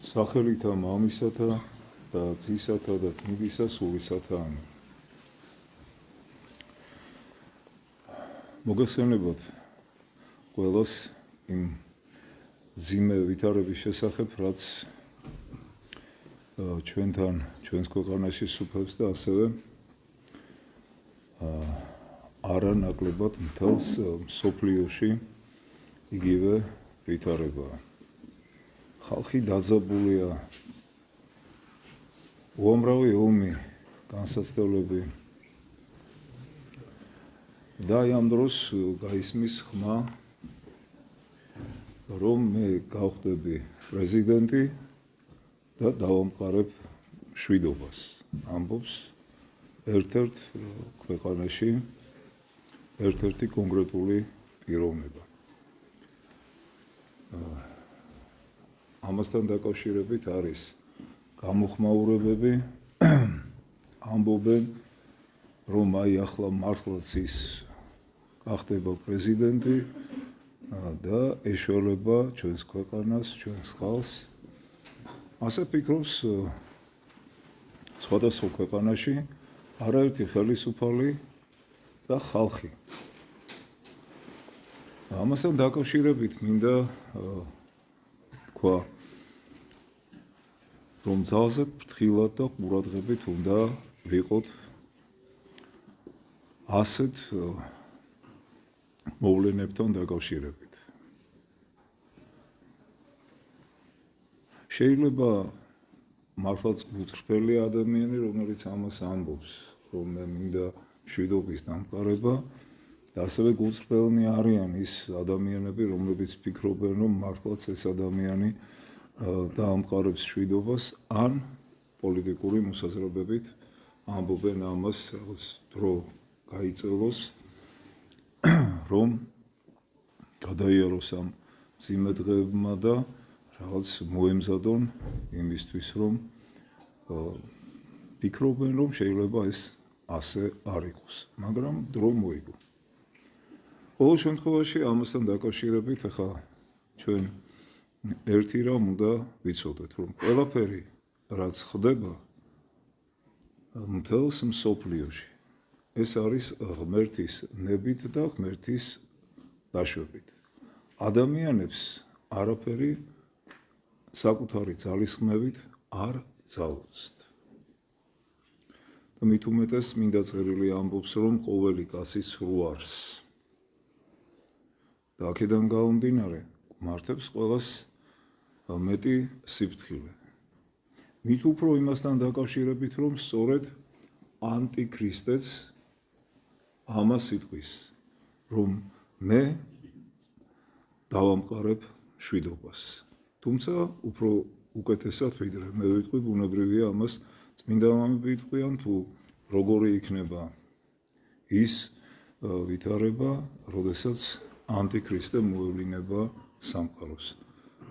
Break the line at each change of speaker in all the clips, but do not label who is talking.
სახელითა მამისათა და ძისათა და ძმიდისა სულისათა ამინ. მოგეხსენებათ ყველას იმ ძიმე ვითარების შესახებ, რაც ჩვენს ქვეყანაში სუფევს და ასევე არანაკლებად მთელს მსოფლიოში იგივე ვითარებაა. ხალხი დაძაბულია, უამრავი ომი, განსაცდელები და ამ დროს გაისმის ხმა, რომ მე გავხდები პრეზიდენტი და დავამყარებ მშვიდობას. ამბობს ერთ-ერთ ქვეყანაში ერთ-ერთი კონკრეტული პიროვნება. ამასთან დაკავშირებით არის გამოხმაურებები, ამბობენ, რომ აი ახლა მართლაც ის გახდება პრეზიდენტი და ეშველება ჩვენს ქვეყანას, ჩვენს ხალხს. ასე ფიქრობს სხვადასხვა ქვეყანაში არაერთი ხელისუფალი და ხალხი. ამასთან დაკავშირებით მინდა თქვა, რომ ძალზედ ფრთხილად და ყურადღებით უნდა ვიყოთ ასეთ მოვლენებთან დაკავშირებით. შეიძლება მართლაც გულწრფელი ადამიანი, რომელიც ამას ამბობს, რომ მე მინდა მშვიდობის დამყარება, და ასევე გულწრფელნი არიან ის ადამიანები, რომლებიც ფიქრობენ, რომ მართლაც ეს ადამიანი დაამყარებს მშვიდობას, ან პოლიტიკური მოსაზრებებით ამბობენ ამას, რაღაც დრო გაიწელოს, რომ გადაიაროს ამ მძიმე დღეებმა და რაღაც მოემზადონ იმისთვის, რომ ფიქრობენ, რომ შეიძლება ეს ასე არ იყოს, მაგრამ დრო მოიგო. ყოველ შემთხვევაში ამასთან დაკავშირებით ახლა ჩვენ ერთი რამ უნდა ვიცოდეთ, რომ ყველაფერი რაც ხდება მთელს მსოფლიოში, ეს არის ღმერთის ნებით და ღმერთის დაშვებით. ადამიანებს არაფერი საკუთარი ძალისხმევით არ ძალუძთ. და მით უმეტეს მინდა წერილი ამბობს, რომ ყოველი კაცი სრუარს. და აქედან გამომდინარე, მართებს ყველას მეტი სიფრთხილე. მით უფრო იმასთან დაკავშირებით, რომ სწორედ ანტიქრისტეც ამას იტყვის, რომ მე დავამყარებ მშვიდობას. თუმცა უფრო უკეთესად ვიდრე მე ვიტყვი, ბუნებრივია ამას წმინდა მამები იტყვიან, თუ როგორი იქნება ის ვითარება, როდესაც ანტიქრისტე მოევლინება სამყაროს.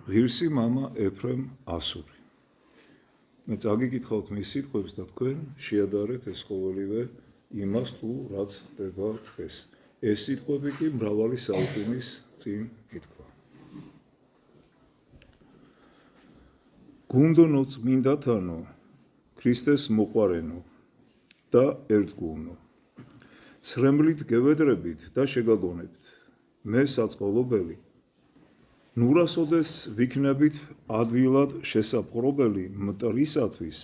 ღირსი მამა ეფრემ ასური. მე წაგიკითხავთ მის სიტყვებს და თქვენ შეადარეთ ეს ყოველივე იმას, თუ რაც ხდება დღეს. ეს სიტყვები კი მრავალი საუკუნის წინ ითქვა. გუნდონო წმინდათანო, ქრისტეს მოყვარენო და ერთგულნო. ცრემლით გევედრებით და შეგაგონებთ. მე საწყალობელი, ნურასოდეს ვიქნებით ადვილად შესაპყრობელი მტრისათვის,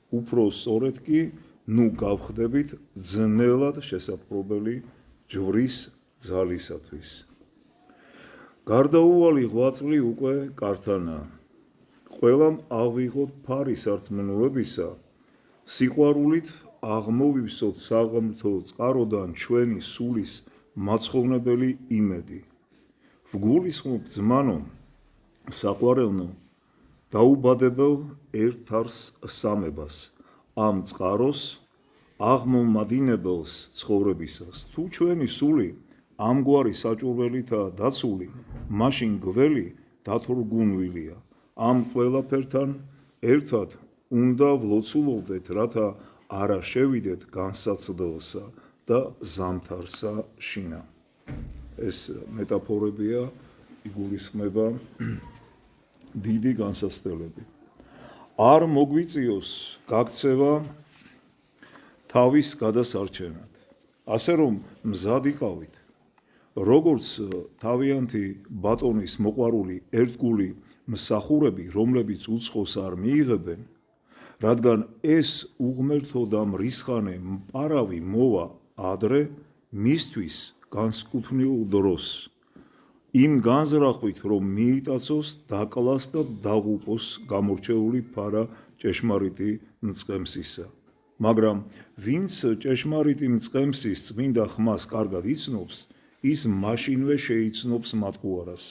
უფრო სწორედ კი ნუ გავხდებით ძნელად შესაპყრობელი ჯვრის ძალისათვის. გარდაუვალი ღვაწლი უკვე კართანაა. ყველამ ავიღოთ ფარი სარწმუნოებისა, სიყვარულით აღმოვივსოთ საღმრთო წყაროდან ჩვენი სულის მაცხოვრებელი იმედი. ვგულისხმობ ძმანო, საყვარელნო, დაუბადებელ ერთარს სამებას, ამ წყაროს აღმომადინებელს ცხოვრებისას. თუ ჩვენი სული ამგვარი საჭურველითაა დაცული, მაშინ გველი დათორგუნვილია. ამ ყველაფერთან ერთად უნდა ვლოცულობდეთ, რათა არა შევიდეთ განსაცდელსა და ზამთარსა შინა. ეს მეტაფორებია იგულისხმება დიდი განსაცდელები. არ მოგვიწიოს გაქცევა თავის გადასარჩენად. ასე რომ მზად იყავით, როგორც თავიანთი ბატონის მოყვარული ერთგული მსახურები, რომლებიც უცხოს არ მიიღებენ, რადგან ეს უღმერთო და მრისხანე მპარავი მოვა ადრე მისთვის განსკუთვნილ დროს, იმ განზრახვით, რომ მიიტაცოს, დაკლას და დაღუპოს გამორჩეული ფარა ჭეშმარიტი მწყემსისა. მაგრამ ვინც ჭეშმარიტი მწყემსის წმინდა ხმას კარგად იცნობს, ის მაშინვე შეიცნობს მატყუარას,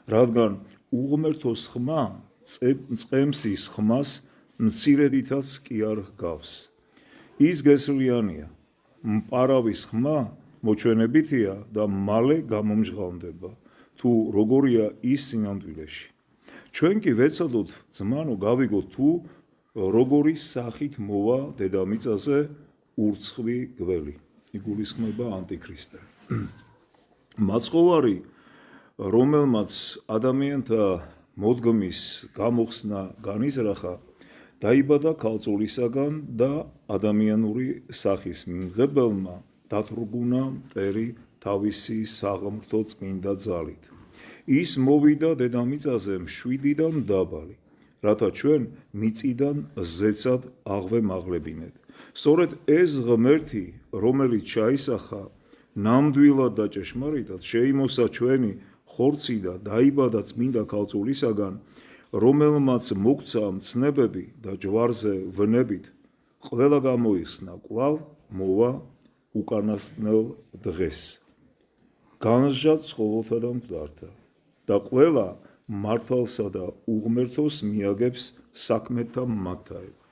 რადგან უღმერთოს ხმა მწყემსის ხმას მცირედითაც კი არ ჰგავს. ის გესლიანია, მპარავის ხმა მოჩვენებითია და მალე გამომჟღავნდება, თუ როგორია ის სინამდვილეში. ჩვენ კი ვეცადოთ ძმანო გავიგოთ თუ როგორი სახით მოვა დედამიწაზე ურცხვი გველი. იგულისხმება ანტიქრისტე. მაცხოვარი, რომელმაც ადამიანთა მოდგმის გამოხსნა განიზრახა, დაიბადა ქალწულისაგან და ადამიანური სახის მიმღებელმა დათრგუნა მტერი თავისი საღმრთო წმინდა ძალით. ის მოვიდა დედამიწაზე მშვიდი და მდაბალი, რათა ჩვენ მიწიდან ზეცად აღვემაღლებინეთ. სწორედ ეს ღმერთი, რომელიც ჩაისახა ნამდვილად და ჭეშმარიტად, შეიმოსა ჩვენი ხორცი და დაიბადა წმინდა ქალწულისაგან, რომელმაც მოგცა მცნებები და ჯვარზე ვნებით, ყველა გამოიხსნა კვლავ მოვა უკანასკნელ დღეს. განსჯა ცხოველთა და მკვდართა და ყველა მართალსა და უღმერთოს მიაგებს საქმეთა მათაება,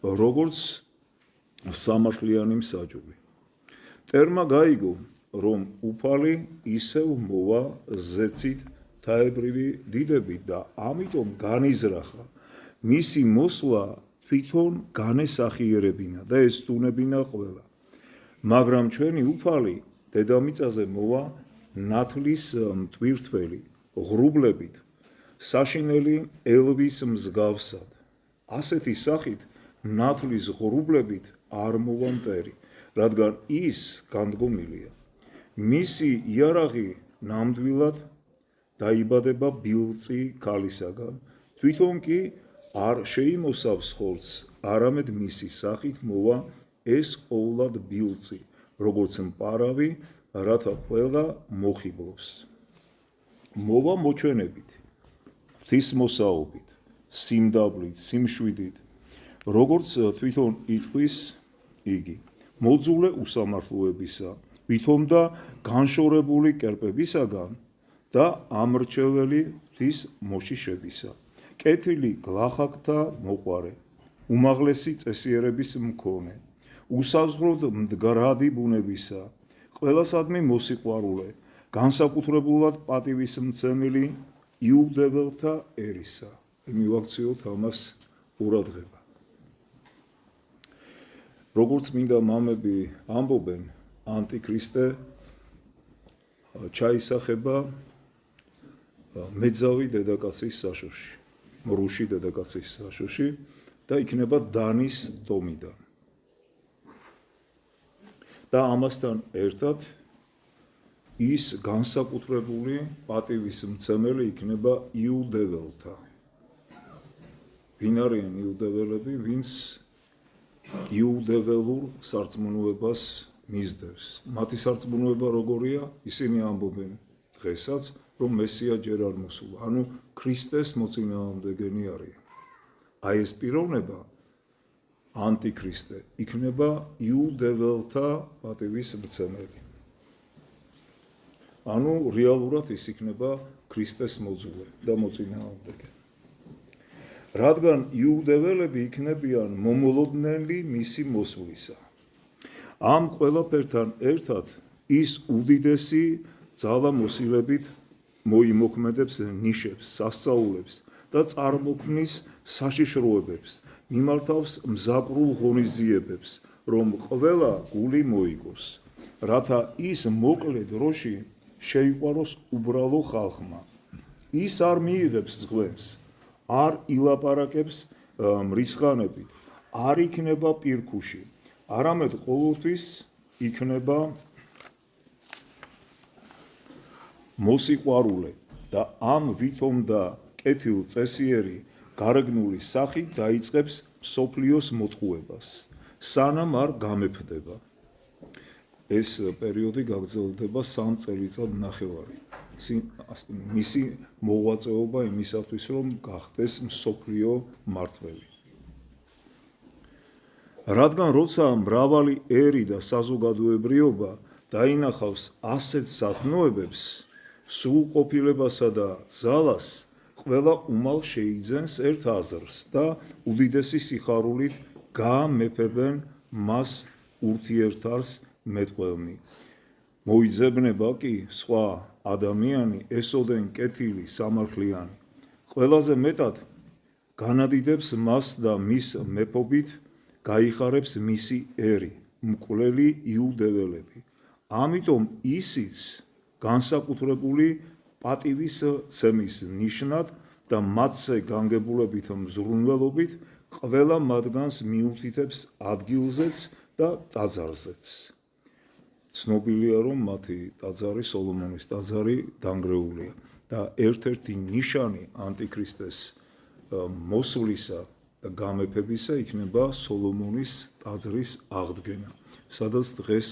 როგორც სამართლიანი მსაჯული. მტერმა გაიგო, რომ უფალი ისევ მოვა ზეცით თაებრივი დიდებით და ამიტომ განიზრახა, მისი მოსვლა თვითონ განესახიერებინა და ესტუნებინა ყველა. მაგრამ ჩვენი უფალი დედამიწაზე მოვა ნათლის მტვირთველი, ღრუბლებით, საშინელი ელვის მსგავსად. ასეთი სახით ნათლის ღრუბლებით არ მოვა მტერი, რადგან ის განდგომილია. მისი იარაღი ნამდვილად დაიბადება ბილწი ქალისაგან, თვითონ კი არ შეიმოსავს ხორცს, არამედ მისი სახით მოვა ეს ყოვლად ბილწი, როგორც მპარავი, რათა ყველა მოხიბლოს. მოვა მოჩვენებით, ღვთისმოსაობით, სიმდაბლით, სიმშვიდით, როგორც თვითონ იტყვის იგი, მოძულე უსამართლოებისა, ვითომ და განშორებული კერპებისაგან და ამრჩეველი ღვთის მოშიშებისა, კეთილი გლახაკთა მოყვარე, უმაღლესი წესიერების მქონე, უსაზღროდ მდგრადი ბუნებისა, ყველასადმი მოსიყვარულე, განსაკუთრებულად პატივისმცემელი იუდეველთა ერისა. მივაქციოთ ამას ყურადღება. როგორც მინდა მამები ამბობენ, ანტიქრისტე ჩაისახება მეძავი დედაკაცის საშოში, მრუში დედაკაცის საშოში და იქნება დანის ტომიდან. და ამასთან ერთად ის განსაკუთრებული პატივისმცემელი იქნება იუდეველთა. ვინ არიან იუდეველები, ვინც იუდეველურ სარწმუნოებას მისდევს. მათი სარწმუნოება როგორია? ისინი ამბობენ დღესაც, რომ მესია ჯერ არ მოსულა, ანუ ქრისტეს მოწინააღმდეგენი არიან. აი ეს პიროვნება ანტიქრისტე იქნება იუდეველთა პატივისმცემელი. ანუ რეალურად ის იქნება ქრისტეს მოძულე და მოწინააღმდეგე. რადგან იუდეველები იქნებიან მომოლოდნელი მისი მოსვლისა. ამ ყველაფერთან ერთად ის უდიდესი ძალამოსილებით მოიმოქმედებს ნიშებს, სასწაულებს და წარმოქმნის საშიშროებებს, მიმართავს მზაკრულ ღონისძიებებს, რომ ყველა გული მოიგოს, რათა ის მოკლე დროში შეიყვაროს უბრალო ხალხმა. ის არ მიიღებს ზღვენს, არ ილაპარაკებს მრისხანებით, არ იქნება პირქუში, არამედ ყოველთვის იქნება მოსიყვარულე და ამ ვითომ და კეთილ წესიერი გარეგნული სახით დაიწყებს მსოფლიოს მოტყუებას, სანამ არ გამეფდება. ეს პერიოდი გაგრძელდება 3 წელიწად-ნახევარი. მისი მოღვაწეობა იმისათვის, რომ გახდეს მსოფლიო მმართველი. რადგან როცა მრავალი ერი და საზოგადოებრიობა დაინახავს ასეთ სათნოებებს, სრულყოფილებასა და ძალას, ყველა უმალ შეიძენს ერთ აზრს და უდიდესი სიხარულით გაამეფებენ მას ურთიერთარს მეტყველნი. მოიძებნება კი სხვა ადამიანი ესოდენ კეთილი, სამართლიანი. ყველაზე მეტად განადიდებს მას და მის მეფობით გაიხარებს მისი ერი, მკვლელი იუდეველები. ამიტომ ისიც განსაკუთრებული პატივის ცემის ნიშნად და მათზე განგებულებით მზრუნველობით ყველა მათგანს მიუთითებს ადგილზეც და ტაძარზეც. ცნობილია, რომ მათი ტაძარი, სოლომონის ტაძარი დანგრეულია და ერთ-ერთი ნიშანი ანტიქრისტეს მოსვლისა და გამეფებისა იქნება სოლომონის ტაძრის აღდგენა, სადაც დღეს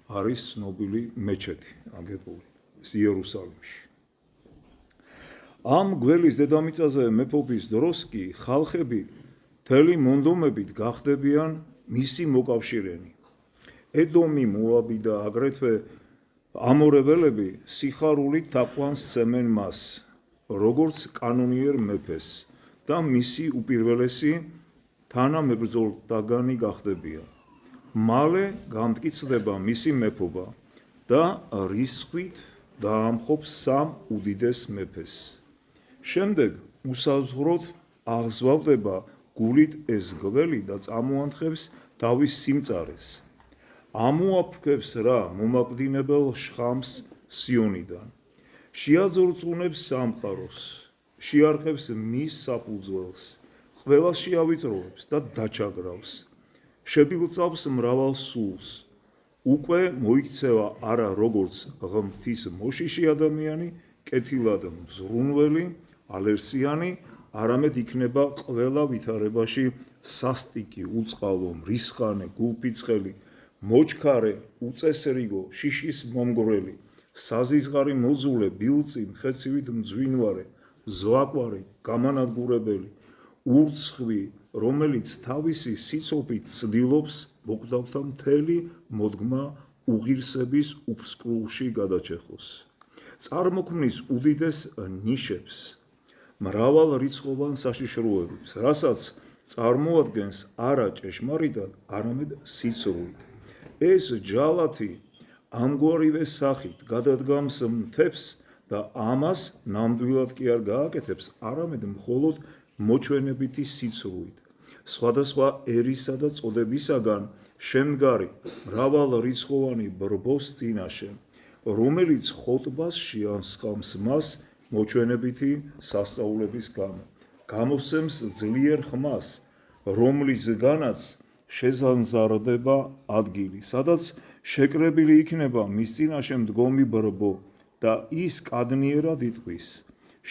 არის ცნობილი მეჩეთი აგებული იერუსალიმში. ამ გველის დედამიწაზე მეფობის დროს კი ხალხები მთელი მონდომებით გახდებიან მისი მოკავშირენი. ედომი, მოაბი და აგრეთვე ამორეველები სიხარულით თაყვანს სცემენ მას, როგორც კანონიერ მეფეს და მისი უპირველესი თანამებრძოლთაგანი გახდებიან. მალე გამტკიცდება მისი მეფობა და რისხვით დაამხობს 3 უდიდეს მეფეს. შემდეგ უსაზღვროდ აღზვავდება გულით ეს გველი და წამოანთებს თავის სიმწარეს. ამოაფრქვევს რა მომაკვდინებელ შხამს სიონიდან. შეაძორწუნებს სამყაროს, შეარხევს მის საფუძველს, ყველას შეავიწროვებს და დაჩაგრავს. შებილწავს მრავალ სულს. უკვე მოიქცევა არა როგორც ღმრთის მოშიში ადამიანი, კეთილად მზრუნველი, ალერსიანი, არამედ იქნება ყველა ვითარებაში სასტიკი, უწყალო, მრისხანე, გულფიცხელი, მოჩქარე, უწესრიგო, შიშის მომგვრელი, საზიზღარი მოძულე, ბილწი, მხეცივით მძვინვარე, ზვაკვარი, გამანადგურებელი, ურცხვი, რომელიც თავისი სიცოფით ცდილობს მოკვდავთა მთელი მოდგმა უღირსების უფსკრულში გადაჩეხოს. წარმოქმნის უდიდეს ნიშებს, მრავალ რიცხოვან საშიშროებებს, რასაც წარმოადგენს არა ჭეშმარიტად, არამედ სიცრუით. ეს ჯალათი ამგვარივე სახით გადადგამს მთებს და ამას ნამდვილად კი არ გააკეთებს, არამედ მხოლოდ მოჩვენებითი სიცრუით. სხვადასხვა ერისა და წოდებისაგან შემდგარი მრავალრიცხოვანი ბრბოს წინაშე, რომელიც ხოტბას შეამსხამს მას მოჩვენებითი სასწაულების გამო, გამოსცემს ძლიერ ხმას, რომლისგანაც შეზანზარდება ადგილი, სადაც შეკრებილი იქნება მის წინაშე მდგომი ბრბო და ის კადნიერად იტყვის: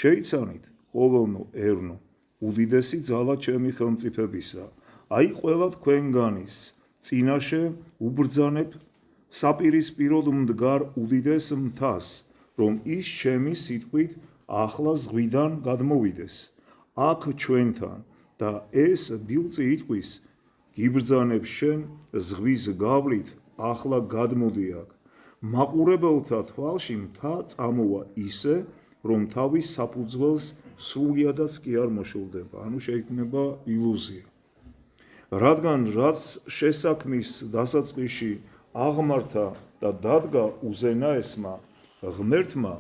შეიცანით, ყოველნო ერნო, უდიდესი ძალა ჩემი ხელმწიფებისა, აი ყველა თქვენგანის წინაშე უბრძანებ საპირისპიროდ მდგარ უდიდეს მთას, რომ ის ჩემი სიტყვით ახლა ზღვიდან გადმოვიდეს აქ ჩვენთან და ეს ბილწი იტყვის: გიბრძანებ შენ ზღვის გავლით, ახლა გადმოდი აქ. მაყურებელთა თვალში მთა წამოვა ისე, რომ თავის საფუძველს სრულიადაც კი არ მოშორდება, ანუ შეიქმნება ილუზია. რადგან რაც შესაქმნის დასაწყისში აღმართა და დადგა უზენაესმა ღმერთმა,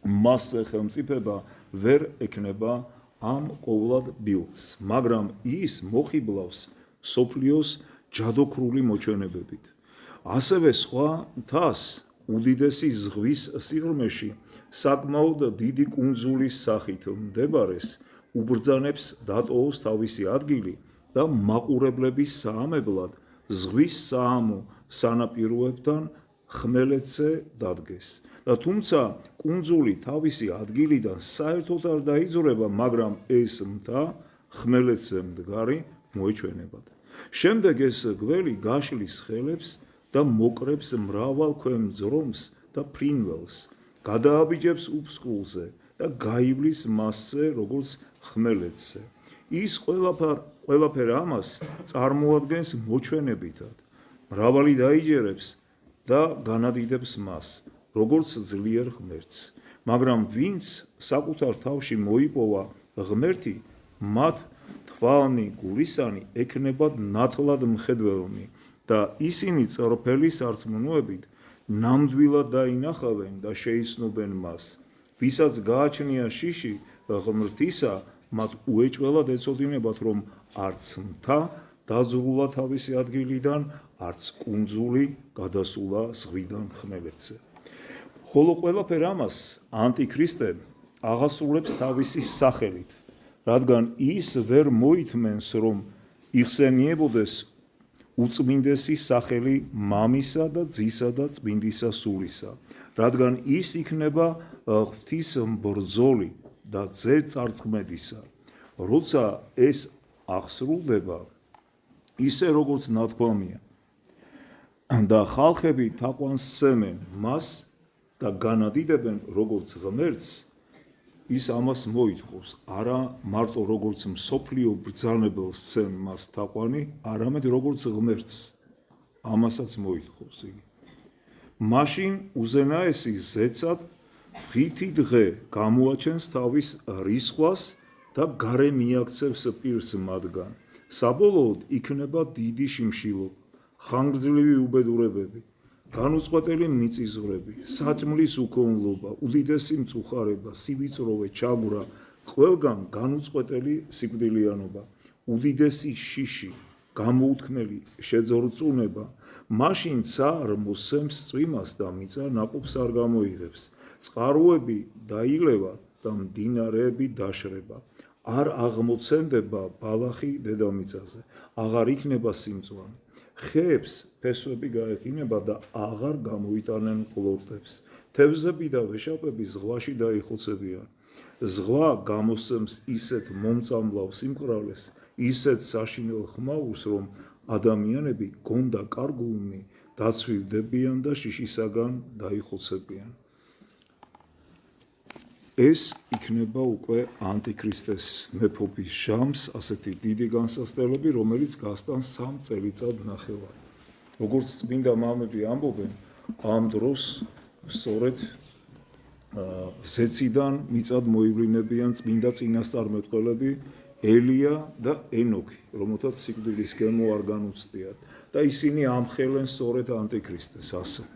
მასზე ხელმწიფება ვერ ექნება ამ ყოვლად ბილწს, მაგრამ ის მოხიბლავს მსოფლიოს ჯადოქრული მოჩვენებებით. ასევე სხვა მთას უდიდესი ზღვის სიღრმეში საკმაოდ დიდი კუნძულის სახით მდებარეს, უბრძანებს დატოვოს თავისი ადგილი და მაყურებლების საამებლად ზღვის საამო სანაპიროებთან ხმელეთზე დადგეს. და თუმცა კუნძული თავისი ადგილიდან საერთოდ არ დაიძვრება, მაგრამ ეს მთა ხმელეთზე მდგარი მოეჩვენებათ. შემდეგ ეს გველი გაშლის ხელებს და მოკრებს მრავალ ქვემძრომს და ფრინველს, გადააბიჯებს უფსკულზე და გაივლის მასზე, როგორც ხმელეთზე. ის ყველაფერ ამას წარმოადგენს მოჩვენებითად. მრავალი დაიჯერებს და განადიდებს მას, როგორც ძლიერ ღმერთს. მაგრამ ვინც საკუთარ თავში მოიპოვა ღმერთი, მათ თვალნი გულისანი ექნებათ ნათლად მხედველნი და ისინი წრფელი სარწმუნოებით ნამდვილად დაინახავენ და შეიცნობენ მას. ვისაც გააჩნია შიში ღმრთისა, მათ უეჭველად ეწოდინებათ, რომ არც მთა დაძრულა თავისი ადგილიდან, არც კუნძული გადასულა ზღვიდან ხმელეთზე. ხოლო ყველაფერ ამას ანტიქრისტე აღასრულებს თავისი სახელით, რადგან ის ვერ მოითმენს, რომ იხსენიებოდეს უწმინდესი სახელი მამისა და ძისა და წმინდისა სულისა, რადგან ის იქნება ღვთის ბრძოლი და ძე-წარწმედისა. როცა ეს აღსრულდება, ისე როგორც ნათქვამია და ხალხები თაყვანს სცემენ მას და განადიდებენ როგორც ღმერთს, ის ამას მოითხოვს, არა მარტო როგორც მსოფლიო ბრძანებელს სცემ მას თაყვანი, არამედ როგორც ღმერთს, ამასაც მოითხოვს იგი. მაშინ უზენაესი ზეცად ღითი დღე გამოაჩენს თავის რისხვას და გარე მიაქცევს პირს მათგან. საბოლოოდ იქნება დიდი შიმშილობა, ხანგრძლივი უბედურებები, განუწყვეტელი მიწისძვრები, საჭმლის უქონლობა, უდიდესი მწუხარება, სივიწროვე, ჩაგვრა, ყველგან განუწყვეტელი სიკვდილიანობა, უდიდესი შიში, გამოუთქმელი შეძორწუნება, მაშინ ცა არ მოსცემს წვიმას და მიწა ნაყოფს არ გამოიღებს, წყაროები დაილევა და მდინარეები დაშრება, არ აღმოცენდება ბალახი დედამიწაზე, აღარ იქნება სიმწვანე. ხეებს ფესვები გაეყინება და აღარ გამოიტანენ ყლორტებს. თევზები და ვეშაპები ზღვაში დაიხოცებიან. ზღვა გამოსცემს ისეთ მომწამლავ სიმყრალეს, ისეთ საშინელ ხმაურს, რომ ადამიანები გონდა კარგულნი დაცვივდებიან და შიშისაგან დაიხოცებიან. ეს იქნება უკვე ანტიქრისტეს მეფობის ჟამს, ასეთი დიდი განსასწრებელი, რომელიც გასტანს 3 წელიწად-ნახევარი. როგორც წმინდა მამები ამბობენ, ამ დროს სწორედ ზეციდან მიწად მოივლინებიან წმინდა წინასწარმეტყველები ელია და ენოქი, რომელთაც სიკვდილის გემო არ განუცდიათ და ისინი ამხელენ სწორედ ანტიქრისტეს ასევე.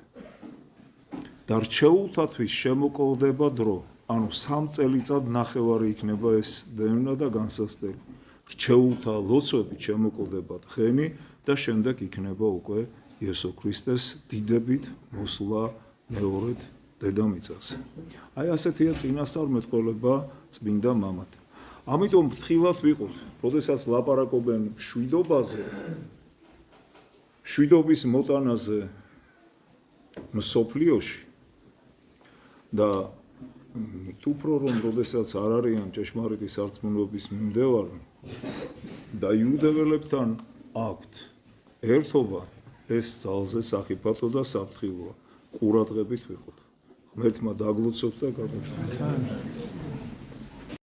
და რჩეულთათვის შემოკლდება დრო. ანუ 3 წელიწად-ნახევარი იქნება ეს დევნა და განსასწრელი. რჩეულთა ლოცვებით შემოკლდება თხენი და შემდეგ იქნება უკვე იესო ქრისტეს დიდებით მოსვლა მეორედ დედამიწაზე. აი ასეთია წინასწარმეტყველება წმინდა მამათა. ამიტომ ფრთხილად ვიყოთ, როდესაც ლაპარაკობენ მშვიდობაზე, მშვიდობის მოტანაზე მსოფლიოში და უფრო რომ როდესაც არ არიან ჭეშმარიტი სარწმუნოების მიმდევარი და იუდეველებთან აქვთ ერთობა, ეს ძალზე სახიფათო და საფრთხილოა. ყურადღებით ვიყოთ. ღმერთმა დაგლოცოთ და გაგვეშალოთ.